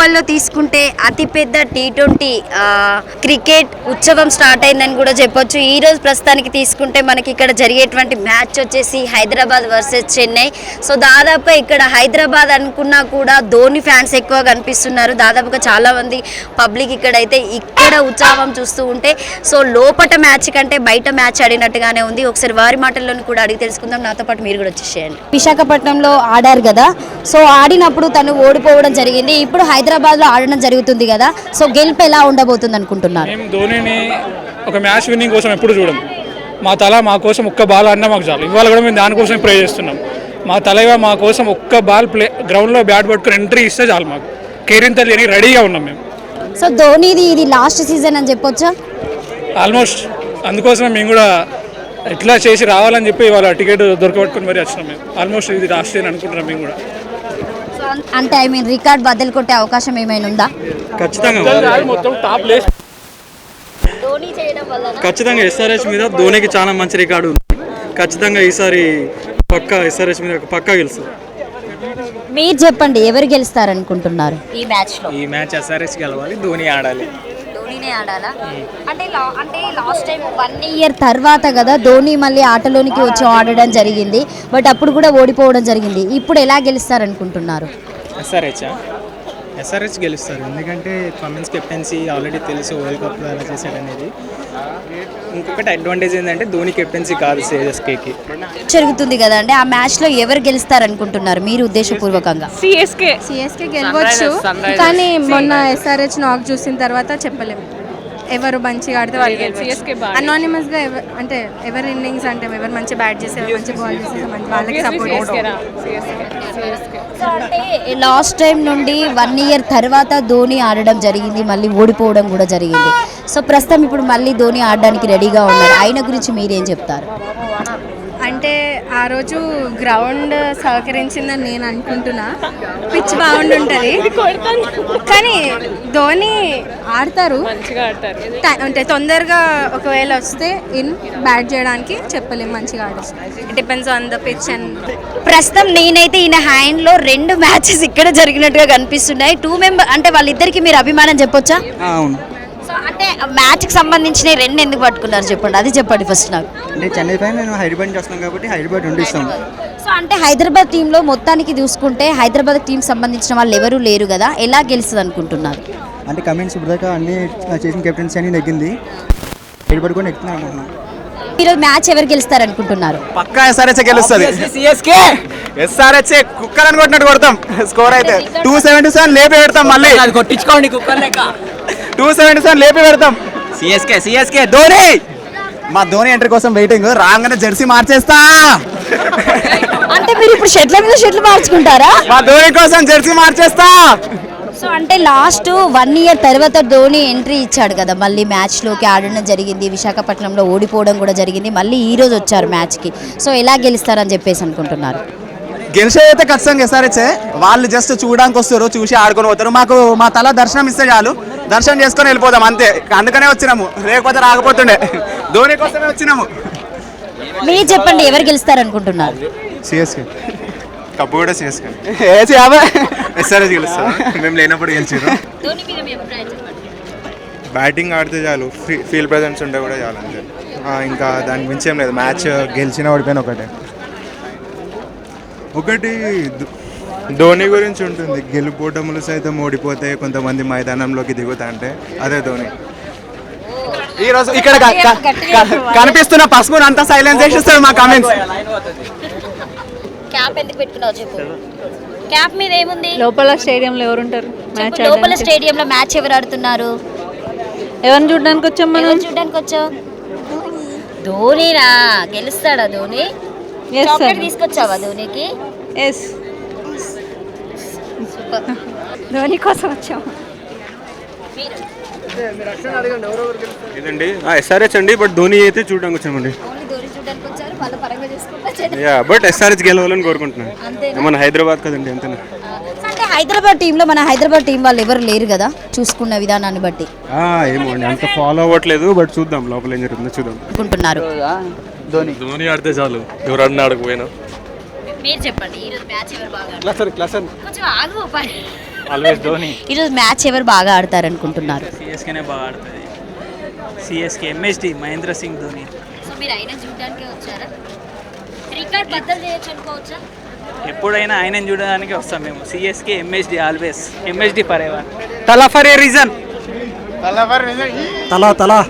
లోకల్లో తీసుకుంటే అతిపెద్ద T20 క్రికెట్ ఉత్సవం స్టార్ట్ అయిందని కూడా చెప్పొచ్చు. ఈ రోజు ప్రస్తుతానికి తీసుకుంటే మనకి ఇక్కడ జరిగేటువంటి మ్యాచ్ వచ్చేసి హైదరాబాద్ వర్సెస్ చెన్నై. సో దాదాపుగా ఇక్కడ హైదరాబాద్ అనుకున్నా కూడా ధోని ఫ్యాన్స్ ఎక్కువ కనిపిస్తున్నారు. దాదాపుగా చాలా మంది పబ్లిక్ ఇక్కడ ఉత్సాహం చూస్తూ ఉంటే సో లోపట మ్యాచ్ కంటే బయట మ్యాచ్ ఆడినట్టుగానే ఉంది. ఒకసారి వారి మాటల్లోని కూడా అడిగి తెలుసుకుందాం. నాతో పాటు మీరు కూడా వచ్చేసేయండి. విశాఖపట్నంలో ఆడారు కదా, సో ఆడినప్పుడు తను ఓడిపోవడం జరిగింది. ఇప్పుడు హైదరాబాద్లో ఆడడం జరుగుతుంది కదా, సో గెలుపు ఎలా ఉండబోతుంది అనుకుంటున్నారు? మేము ధోనిని ఒక మ్యాచ్ విన్నింగ్ కోసం ఎప్పుడు చూడం. మా కోసం ఒక్క బాల్ ఆడినా మాకు చాలు. ఇవాళ కూడా మేము దానికోసం ప్రే చేస్తున్నాం. మా తలగా మా కోసం ఒక్క బాల్ గ్రౌండ్లో బ్యాట్ పట్టుకుని ఎంట్రీ ఇస్తే చాలు. మాకు కేరింతలు లేని రెడీగా ఉన్నాం మేము. సో ధోనిది ఇది లాస్ట్ సీజన్ అని చెప్పొచ్చా? ఆల్మోస్ట్ అందుకోసమే మేము కూడా ఎట్లా చేసి రావాలని చెప్పి ఇవాళ టికెట్ దొరకబట్టుకుని మరీ వచ్చినాం. మేము ఆల్మోస్ట్ ఇది లాస్ట్ అని అనుకుంటున్నాం మేము కూడా. అంటే రికార్డ్ బద్దలు కొట్టే అవకాశం ఏమైనా ఉందా? ఖచ్చితంగా ఎస్ఆర్హెచ్ మీద ధోనికి చాలా మంచి రికార్డు ఉంది. ఖచ్చితంగా ఈసారి పక్కా ఎస్ఆర్హెచ్ మీద పక్కా గెలుస్తుంది. మీరు చెప్పండి, ఎవరు గెలుస్తారనుకుంటున్నారు ఈ మ్యాచ్లో? ఈ మ్యాచ్ ఎస్ఆర్హెచ్ గెలవాలి, ధోని ఆడాలి. ధోనినే ఆడాలా? అంటే లాస్ట్ టైం 1 year తర్వాత కదా ధోని మళ్ళీ ఆటలోనికి వచ్చి ఆడడం జరిగింది, బట్ అప్పుడు కూడా ఓడిపోవడం జరిగింది. ఇప్పుడు ఎలా గెలుస్తారనుకుంటున్నారు? ఎస్ఆర్హెచ్ గెలుస్తారు. ఎందుకంటే కమిన్స్ కెప్టెన్సీ ఆల్రెడీ తెలుసు, వరల్డ్ కప్లో ఎలా చేశాడనేది. ఇంకొకటి అడ్వాంటేజ్ ఏంటంటే ధోని కెప్టెన్సీ కాదు సిఎస్కేకి జరుగుతుంది కదా అండి. ఆ మ్యాచ్లో ఎవరు గెలుస్తారనుకుంటున్నారు మీరు ఉద్దేశపూర్వకంగా? సిఎస్కే గెలవచ్చు, కానీ మొన్న ఎస్ఆర్హెచ్ నాక్ చూసిన తర్వాత చెప్పలేము ఎవరు మంచిగా ఆడితే వాళ్ళు గెలిచి. అనానిమస్గా అంటే ఎవరి ఇన్నింగ్స్ అంటే ఎవరు మంచి బ్యాట్ చేసేవారు, మంచి బాల్ చేసేవారు, మంచి వాళ్ళకి సపోర్ట్. అంటే లాస్ట్ టైం నుండి 1 year తర్వాత ధోని ఆడడం జరిగింది, మళ్ళీ ఓడిపోవడం కూడా జరిగింది. సో ప్రస్తుతం ఇప్పుడు మళ్ళీ ధోని ఆడడానికి రెడీగా ఉన్నారు. ఆయన గురించి మీరేం చెప్తారు? అంటే ఆ రోజు గ్రౌండ్ సహకరించిందని నేను అనుకుంటున్నా. పిచ్ బాగుంటుంది, కానీ ధోని ఆడతారు, అంటే తొందరగా ఒకవేళ వస్తే బ్యాట్ చేయడానికి చెప్పలేము. మంచిగా ఆడచ్చు, it depends on the pitch. And ప్రస్తుతం నేనైతే ఈయన హ్యాండ్లో 2 మ్యాచెస్ ఇక్కడ జరిగినట్టుగా కనిపిస్తున్నాయి. 2 members అంటే వాళ్ళిద్దరికి మీరు అభిమానం చెప్పొచ్చా? అవును. సో అంటే మ్యాచ్కి సంబంధించిన 2 ఎందుకు పట్టుకున్నారు చెప్పండి, అది చెప్పండి ఫస్ట్ నాకు. అంటే చెన్నై పైన నేను హైదరాబాద్ నుంచి వస్తున్నాను కాబట్టి హైదరాబాద్ ఉండి ఇస్తాం. సో అంటే హైదరాబాద్ టీంలో మొత్తానికి చూసుకుంటే హైదరాబాద్ టీం సంబంధించిన వాళ్ళు ఎవరు లేరు కదా, ఎలా గెలుస్తుంది అనుకుంటున్నారు? అంటే కమిన్స్ ఇప్పటిదాకా అన్ని చేసిన కెప్టెన్సీ అని నెగ్గింది, హైదరాబాద్ కూడా నెగ్గుతున్నాను అనుకుంటున్నాను. ఈరోజు మ్యాచ్ ఎవరు గెలుస్తారు అనుకుంటున్నారు? పక్కా ఎస్ఆర్హెచ్ గెలుస్తుంది. ఎస్ఆర్హెచ్ కుక్కర్ కొట్టినట్టు కొడతాం. స్కోర్ అయితే 277 లేపి పెడతాం. మళ్ళీ కొట్టించుకోండి కుక్కర్ లెక్క. 277 లేపి పెడతాం. సిఎస్కే ధోని. మా ధోని ఎంట్రీ కోసం వెయిటింగ్. రాగానే జెర్సీ మార్చేస్తా. అంటే మీరు ఇప్పుడు షెట్ల మీద షెట్లు మార్చుకుంటారా? మా ధోని కోసం జెర్సీ మార్చేస్తా. సో అంటే లాస్ట్ 1 year తర్వాత ధోని ఎంట్రీ ఇచ్చాడు కదా, మళ్ళీ మ్యాచ్లోకి ఆడడం జరిగింది, విశాఖపట్నంలో ఓడిపోవడం కూడా జరిగింది, మళ్ళీ ఈ రోజు వచ్చారు మ్యాచ్కి. సో ఎలా గెలుస్తారని చెప్పేసి అనుకుంటున్నారు? గెలిచేదైతే ఖచ్చితంగా ఎస్ఆర్హెచ్. వాళ్ళు జస్ట్ చూడడానికి వస్తారు, చూసి ఆడుకొని పోతారు. మాకు మా తల దర్శనం ఇస్తే చాలు, దర్శనం చేసుకొని వెళ్ళిపోదాం అంతే. అందుకనే వచ్చినాము, లేకపోతే రాకపోతుండే. ధోని కోసమే వచ్చినాము. మీరు చెప్పండి, ఎవరు గెలుస్తారనుకుంటున్నారు? సిఎస్కే కప్పు కూడా సిఎస్కే. ఎస్ఆర్హెచ్ గెలుస్తారు. మేము లేనప్పుడు గెలిచారు. బ్యాటింగ్ ఆడితే చాలు, ఫీల్డ్ ప్రెజెన్స్ ఉంటే కూడా చాలు అంతే. ఇంకా దానికి మించి ఏం లేదు. మ్యాచ్ గెలిచినా ఓడిపోయిన ఒకటి ధోని గురించి ఉంటుంది. గెలుపోటములు సైతం ఓడిపోతే కొంతమంది మైదానంలోకి దిగుతా అంటే అదే ధోని. ఈ రోజు ఇక్కడ కనిపిస్తున్న పసుపుని అంతా సైలెన్స్ చేసేస్తారు మా కామెంట్స్. క్యాప్ ఎందుకు పెట్టుకున్నావు చెప్పు? క్యాప్ మీద ఏముంది? లోపల స్టేడియంలో ఎవరు ఉంటారు? లోపల స్టేడియంలో మ్యాచ్ ఎవరు ఆడుతున్నారు? ఎవరిని చూడడానికి వచ్చాం మనం? చూడడానికి వచ్చావు. ధోనినా గెలుస్తాడా ధోని? చాక్లెట్ తీసుకొచ్చావా ధోనికి? ధోని కోసం వచ్చాము. ఇదండి ఎస్ఆర్హెచ్ అండి, బట్ ధోని అయితే చూడడానికి వచ్చామండి. బట్ ఎస్ఆర్హెచ్ గెలవాలని కోరుకుంటున్నాను. మన హైదరాబాద్ కదండి అంతేనా. అంటే హైదరాబాద్ టీంలో మన హైదరాబాద్ టీం వాళ్ళు ఎవరు లేరు కదా చూసుకున్న విధానాన్ని బట్టి? ఏమో అండి, అంత ఫాలో అవ్వట్లేదు, బట్ చూద్దాం లోపల ఏం జరుగుతుందో చూద్దాం అనుకుంటున్నారు. ధోని ఆడితే చాలు, ఎవరు ఆడకపోయినా. మీరు చెప్పండి, ఈ రోజు మ్యాచ్ ఎవరు బాగా ఆడారు? కొంచెం ఆగు. ఆల్వేస్ ధోని. ఈరోజు మ్యాచ్ ఎవరు బాగా ఆడతారు అనుకుంటున్నారు? సిఎస్కేనే బాగా ఆడుతుంది. CSK MSD Mahendra Singh Dhoni. So మీరు అయినా చూడడానికి వచ్చారా? రికార్డ్ బద్దలు చేయొచ్చు అనుకోవచ్చా? ఎప్పుడైనా ఆయనని చూడడానికి వస్తాం మేము. CSK MSD always. MSD forever. Thala for a reason. Thala Thala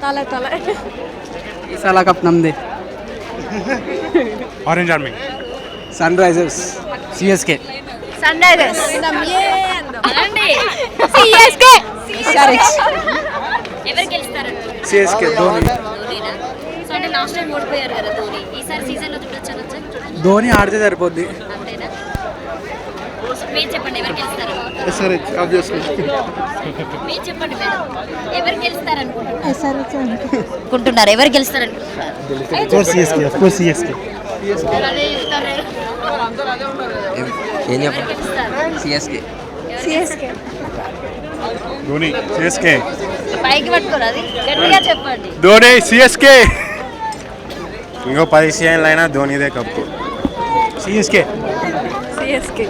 Thala Thala ఈసాల కప్ నమ్దే. Orange army. Sunrisers. CSK. Sunrisers. CSK. ఎవరు గెలుస్తారు? సిఎస్కే ధోని. ధోనినా? సో అంటే లాస్ట్ టైం ఓడిపోయారు కదా ధోని. ఈసారి సీజన్లో చూడొచ్చు అనొచ్చా? ధోని ఆడితే సరిపోద్ది. అంతేనా? సో మీరు చెప్పండి ఎవరు గెలుస్తారు? మీరు చెప్పండి మేడం ఎవరు గెలుస్తారు అనుకుంటున్నారు? ఎవరు గెలుస్తారు అనుకుంటున్నారు? CSK of course CSK. ఏం చెప్పండి? సిఎస్కే. సిఎస్కే. ధోని. సిఎస్కే. పైకి పట్టుకోరు అది గట్టిగా చెప్పండి. ధోని. సిఎస్కే. ఇంకో 10 సీజన్లు అయినా ధోనిదే కప్పు. సిఎస్కే. సిఎస్కే.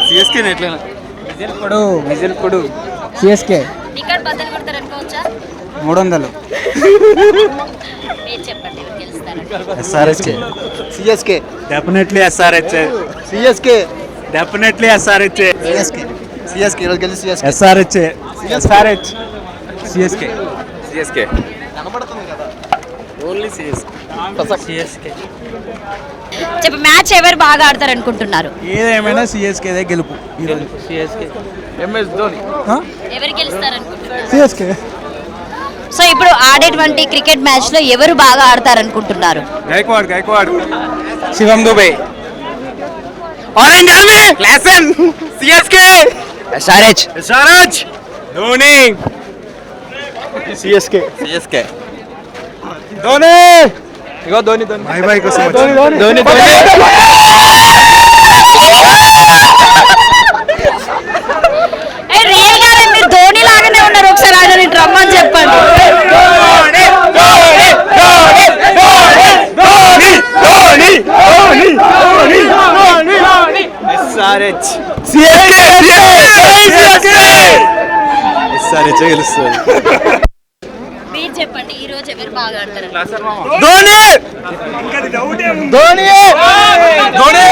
సిఎస్కే ఎట్లయినా విజిల్ పొడు. సిఎస్కే. టికెట్ బద్దలు కొడతారు అనుకోవచ్చా? 300. మీరు చెప్పండి ఎవరు గెలుస్తారు? SRH. CSK. Definitely SRH. CSK. Definitely SRH. CSK. CSK ఈరోజు గెలిచి CSK. SRH. SRH. CSK. CSK. Only CSK. CSK. చెప్పు మ్యాచ్ ఎవరు బాగా ఆడతారు అనుకుంటున్నారు? ఏదేమైనా సిఎస్కేదే గెలుపు ఈరోజు. సిఎస్కే. ఎంఎస్ ధోని. ఎవరు గెలుస్తారు అనుకుంటున్నారు? సిఎస్కే. సో ఇప్పుడు ఆడేటువంటి క్రికెట్ మ్యాచ్ లో ఎవరు బాగా ఆడతారు అనుకుంటున్నారు? Gaikwad. Shivam Dube. Orange army. Klaasen. CSK. SRH. SRH. Dhoni. CSK. CSK. Dhoni. ఇగో ధోని. బై బై కోసం ధోని. రియల్ గానే మీరు ధోని లాగానే ఉన్నారు. ఒకసారి ఆయన డ్రమ్ అని చెప్పండి. ఎస్ఆర్హెచ్. ఎస్ఆర్హెచ్ గెలుస్తుంది. మీరు చెప్పండి ఈ రోజు ఎవరు బాగా ఆడతారు? ధోని. ధోని. ధోని.